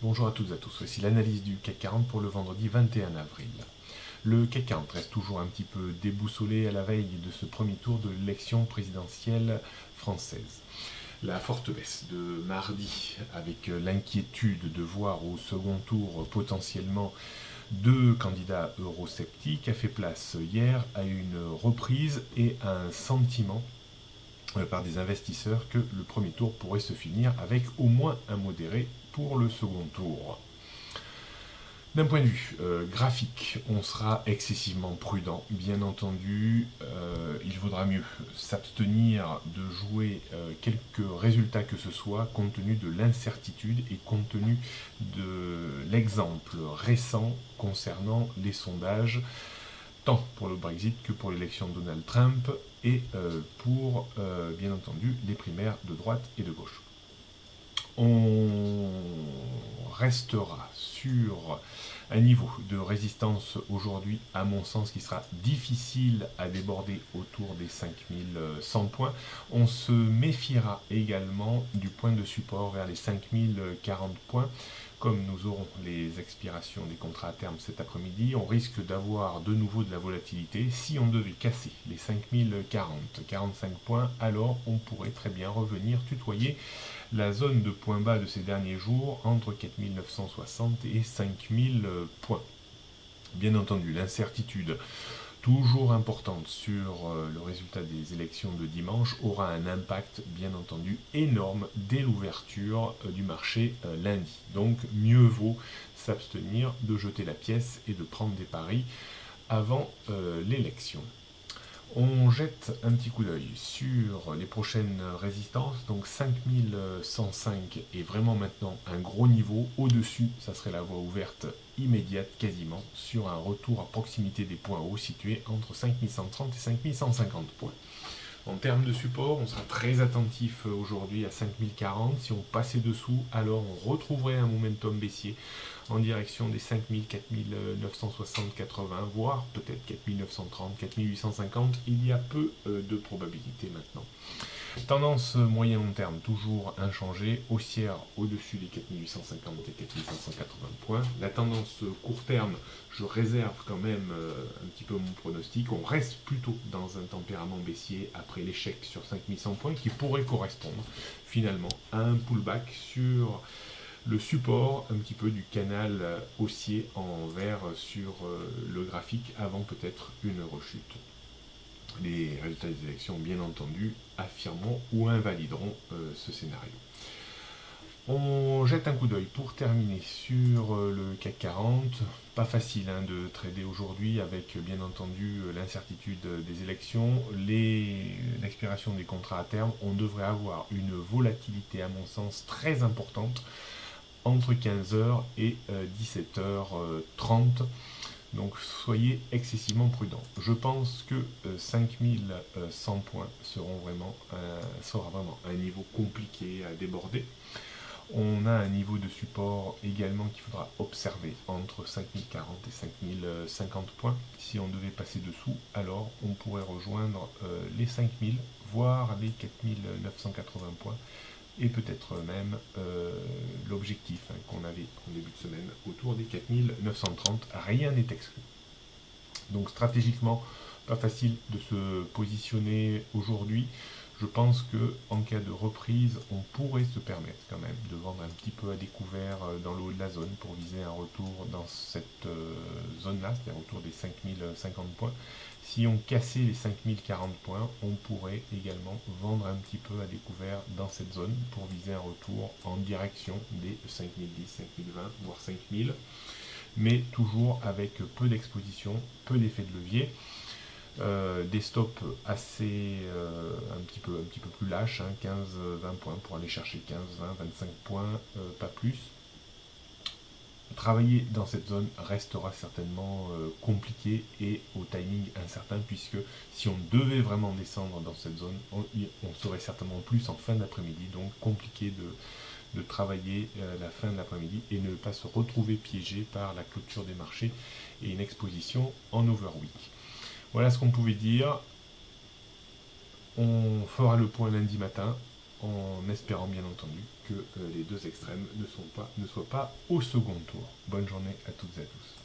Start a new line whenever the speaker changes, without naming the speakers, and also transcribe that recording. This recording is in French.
Bonjour à toutes et à tous, voici l'analyse du CAC 40 pour le vendredi 21 avril. Le CAC 40 reste toujours un petit peu déboussolé à la veille de ce premier tour de l'élection présidentielle française. La forte baisse de mardi, avec l'inquiétude de voir au second tour potentiellement deux candidats eurosceptiques, a fait place hier à une reprise et à un sentiment par des investisseurs que le premier tour pourrait se finir avec au moins un modéré pour le second tour. D'un point de vue graphique, on sera excessivement prudent. Bien entendu, il vaudra mieux s'abstenir de jouer quelques résultats que ce soit, compte tenu de l'incertitude et compte tenu de l'exemple récent concernant les sondages, tant pour le Brexit que pour l'élection de Donald Trump et pour, bien entendu, les primaires de droite et de gauche. On restera sur un niveau de résistance aujourd'hui, à mon sens, qui sera difficile à déborder autour des 5100 points. On se méfiera également du point de support vers les 5040 points. Comme nous aurons les expirations des contrats à terme cet après-midi, on risque d'avoir de nouveau de la volatilité. Si on devait casser les 45 points, alors on pourrait très bien revenir tutoyer la zone de point bas de ces derniers jours entre 4960 et 5000 points. Bien entendu, l'incertitude toujours importante sur le résultat des élections de dimanche aura un impact bien entendu énorme dès l'ouverture du marché lundi. Donc mieux vaut s'abstenir de jeter la pièce et de prendre des paris avant l'élection. On jette un petit coup d'œil sur les prochaines résistances. Donc 5105 est vraiment maintenant un gros niveau. Au-dessus, ça serait la voie ouverte immédiate quasiment sur un retour à proximité des points hauts situés entre 5130 et 5150 points. En termes de support, on sera très attentif aujourd'hui à 5040. Si on passait dessous, alors on retrouverait un momentum baissier en direction des 5000, 4960, 80, voire peut-être 4930, 4850. Il y a peu de probabilités maintenant. Tendance moyen-long terme, toujours inchangée, haussière au-dessus des 4850 et 4580 points. La tendance court terme, je réserve quand même un petit peu mon pronostic. On reste plutôt dans un tempérament baissier après l'échec sur 5100 points qui pourrait correspondre finalement à un pullback sur le support un petit peu du canal haussier en vert sur le graphique avant peut-être une rechute. Les résultats des élections, bien entendu, affirmeront ou invalideront ce scénario. On jette un coup d'œil pour terminer sur le CAC 40. Pas facile de trader aujourd'hui avec bien entendu l'incertitude des élections, l'expiration des contrats à terme. On devrait avoir une volatilité à mon sens très importante entre 15h et 17h30. Donc soyez excessivement prudents. Je pense que 5100 points sera vraiment un niveau compliqué à déborder. On a un niveau de support également qu'il faudra observer entre 5040 et 5050 points. Si on devait passer dessous, alors on pourrait rejoindre les 5000, voire les 4980 points. Et peut-être même l'objectif qu'on avait en début de semaine autour des 4930. Rien n'est exclu. Donc stratégiquement, pas facile de se positionner aujourd'hui. Je pense que en cas de reprise, on pourrait se permettre quand même de vendre un petit peu à découvert dans le haut de la zone pour viser un retour dans cette zone-là, c'est-à-dire autour des 5050 points. Si on cassait les 5040 points, on pourrait également vendre un petit peu à découvert dans cette zone pour viser un retour en direction des 5010, 5020, voire 5000, mais toujours avec peu d'exposition, peu d'effet de levier. Des stops assez un petit peu plus lâches, 15-20 points pour aller chercher 15, 20, 25 points, pas plus. Travailler dans cette zone restera certainement compliqué et au timing incertain, puisque si on devait vraiment descendre dans cette zone, on serait certainement plus en fin d'après-midi, donc compliqué de travailler la fin de l'après-midi et ne pas se retrouver piégé par la clôture des marchés et une exposition en overweek. Voilà ce qu'on pouvait dire. On fera le point lundi matin. en espérant bien entendu que les deux extrêmes ne soient pas au second tour. Bonne journée à toutes et à tous.